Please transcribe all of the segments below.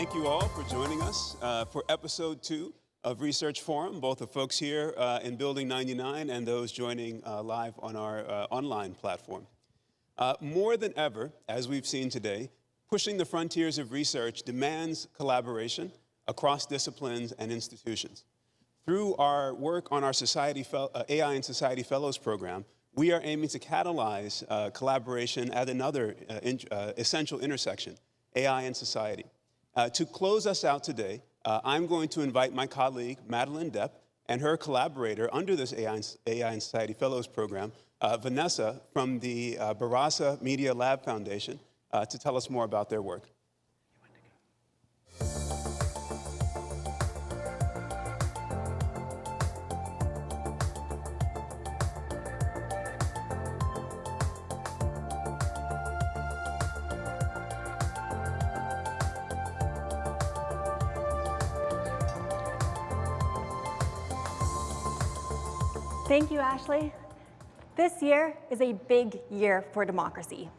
thank you all for joining us for episode 2 of Research Forum, both the folks here in Building 99 and those joining live on our online platform. More than ever, as we've seen today, pushing the frontiers of research demands collaboration across disciplines and institutions. Through our work on our AI and Society Fellows program, we are aiming to catalyze collaboration at another essential intersection, AI and society. To close us out today, I'm going to invite my colleague, Madeleine Daepp, and her collaborator under this AI and Society Fellows program, Vanessa from the Barasa Media Lab Foundation, to tell us more about their work. Thank you, Ashley. This year is a big year for democracy.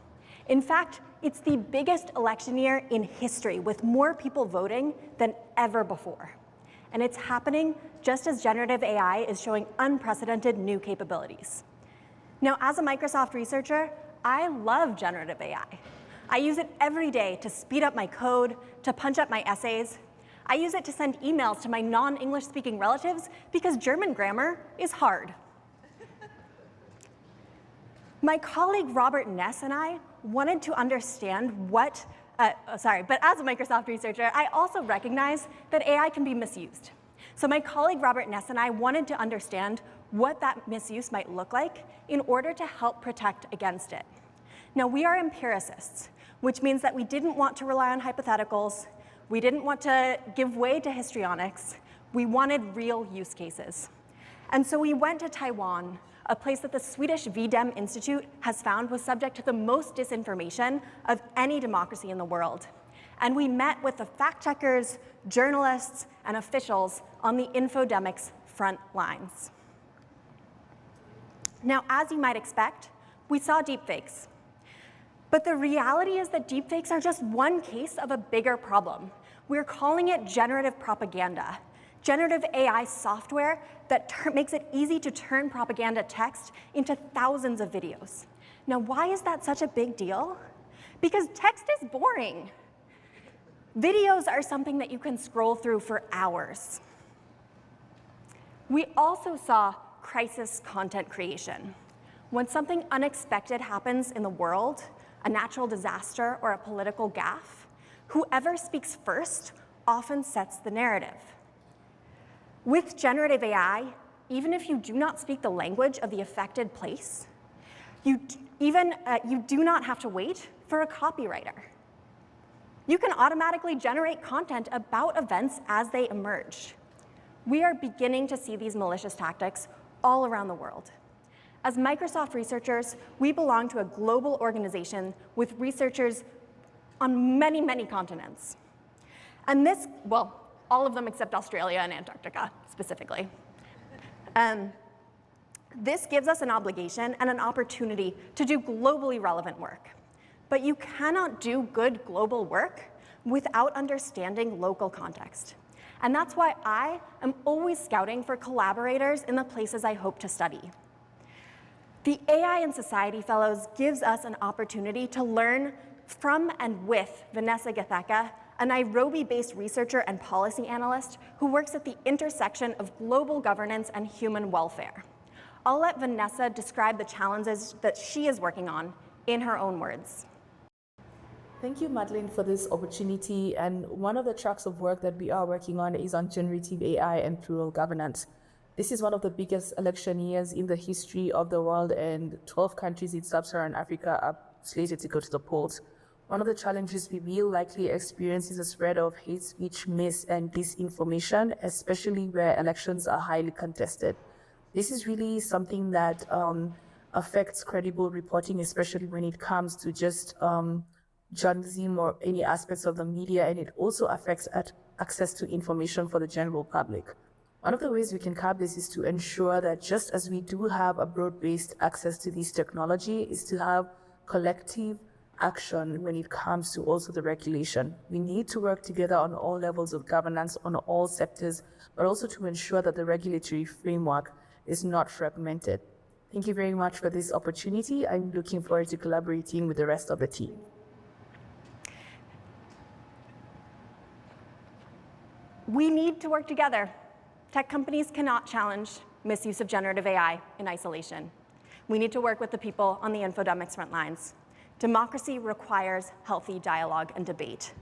In fact, it's the biggest election year in history with more people voting than ever before. And it's happening just as generative AI is showing unprecedented new capabilities. Now, as a Microsoft researcher, I love generative AI. I use it every day to speed up my code, to punch up my essays. I use it to send emails to my non-English speaking relatives because German grammar is hard. My colleague Robert Ness and I wanted to understand but as a Microsoft researcher, I also recognize that AI can be misused. So my colleague Robert Ness and I wanted to understand what that misuse might look like in order to help protect against it. Now, we are empiricists, which means that we didn't want to rely on hypotheticals. We didn't want to give way to histrionics. We wanted real use cases. And so we went to Taiwan, a place that the Swedish VDEM Institute has found was subject to the most disinformation of any democracy in the world. And we met with the fact checkers, journalists, and officials on the infodemics front lines. Now, as you might expect, we saw deepfakes. But the reality is that deepfakes are just one case of a bigger problem. We're calling it generative propaganda. Generative AI software that makes it easy to turn propaganda text into thousands of videos. Now, why is that such a big deal? Because text is boring. Videos are something that you can scroll through for hours. We also saw crisis content creation. When something unexpected happens in the world, a natural disaster or a political gaffe, whoever speaks first often sets the narrative. With generative AI, even if you do not speak the language of the affected place, you do not have to wait for a copywriter. You can automatically generate content about events as they emerge. We are beginning to see these malicious tactics all around the world. As Microsoft researchers, we belong to a global organization with researchers on many, many continents. And this, well, all of them except Australia and Antarctica, specifically. This gives us an obligation and an opportunity to do globally relevant work. But you cannot do good global work without understanding local context. And that's why I am always scouting for collaborators in the places I hope to study. The AI and Society Fellows gives us an opportunity to learn from and with Vanessa Gathecha, a Nairobi-based researcher and policy analyst who works at the intersection of global governance and human welfare. I'll let Vanessa describe the challenges that she is working on in her own words. Thank you, Madeleine, for this opportunity. And one of the tracks of work that we are working on is on generative AI and plural governance. This is one of the biggest election years in the history of the world, and 12 countries in Sub-Saharan Africa are slated to go to the polls. One of the challenges we will likely experience is the spread of hate speech, mis and disinformation, especially where elections are highly contested. This is really something that affects credible reporting, especially when it comes to just journalism or any aspects of the media, and it also affects access to information for the general public. One of the ways we can curb this is to ensure that just as we do have a broad-based access to this technology, is to have collective action when it comes to also the regulation. We need to work together on all levels of governance, on all sectors, but also to ensure that the regulatory framework is not fragmented. Thank you very much for this opportunity. I'm looking forward to collaborating with the rest of the team. We need to work together. Tech companies cannot challenge misuse of generative AI in isolation. We need to work with the people on the infodemics front lines. Democracy requires healthy dialogue and debate.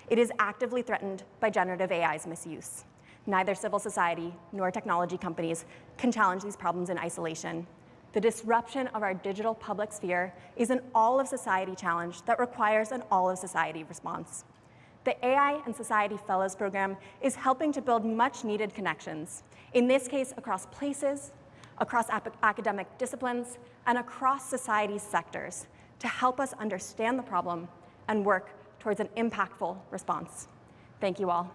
It is actively threatened by generative AI's misuse. Neither civil society nor technology companies can challenge these problems in isolation. The disruption of our digital public sphere is an all-of-society challenge that requires an all-of-society response. The AI and Society Fellows Program is helping to build much-needed connections, in this case across places, across academic disciplines, and across society's sectors, to help us understand the problem and work towards an impactful response. Thank you all.